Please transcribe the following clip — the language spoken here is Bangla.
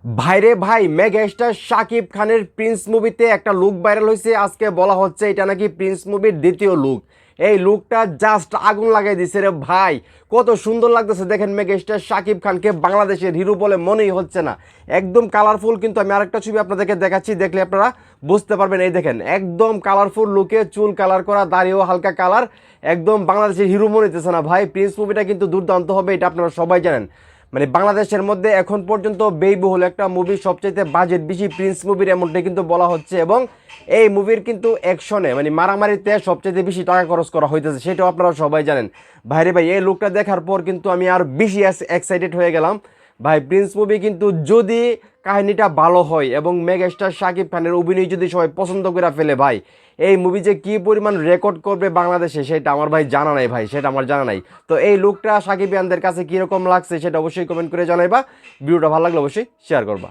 ভাইরে ভাই, মেগা স্টার শাকিব খানের প্রিন্স মুভিতে একটা লুক ভাইরাল হয়েছে। আজকে বলা হচ্ছে এটা নাকি প্রিন্স মুভির দ্বিতীয় লুক। এই লুকটা জাস্ট আগুন লাগাই দিছে রে ভাই। কত সুন্দর লাগতেছে দেখেন, মেগা স্টার শাকিব খানকে বাংলাদেশের হিরো বলে মনেই হচ্ছে না। একদম কালারফুল। কিন্তু আমি আরেকটা ছবি আপনাদেরকে দেখাচ্ছি, দেখলে আপনারা বুঝতে পারবেন। এই দেখেন, একদম কালারফুল লুকে, চুল কালার করা, দাড়িও হালকা কালার, একদম বাংলাদেশের হিরো মনে হইতেছে না ভাই। প্রিন্স মুভিটা কিন্তু দুর্দান্ত হবে, এটা আপনারা সবাই জানেন। মানে বাংলাদেশের মধ্যে এখন পর্যন্ত ব্যয়বহুল একটা মুভি, সবচাইতে বাজেট বেশি প্রিন্স মুভির, এমনটাই কিন্তু বলা হচ্ছে। এবং এই মুভির কিন্তু অ্যাকশনে মানে মারামারিতে সবচাইতে বেশি টাকা খরচ করা হইতেছে, সেটাও আপনারা সবাই জানেন। ভাইরে ভাই, এই লুকটা দেখার পর কিন্তু আমি আর বেশি এক্সাইটেড হয়ে গেলাম ভাই। প্রিন্স মুভি কিন্তু যদি কাহিনীটা ভালো হয় এবং মেগাস্টার শাকিব খানের অভিনয় যদি সবাই পছন্দ করে ফেলে ভাই, এই মুভি যে কী পরিমাণ রেকর্ড করবে বাংলাদেশে সেটা আমার ভাই জানা নাই ভাই, সেটা আমার জানা নাই। তো এই লুকটা শাকিবিয়ানদের কাছে কীরকম লাগছে সেটা অবশ্যই কমেন্ট করে জানাইবা। ভিডিওটা ভালো লাগলে অবশ্যই শেয়ার করবা।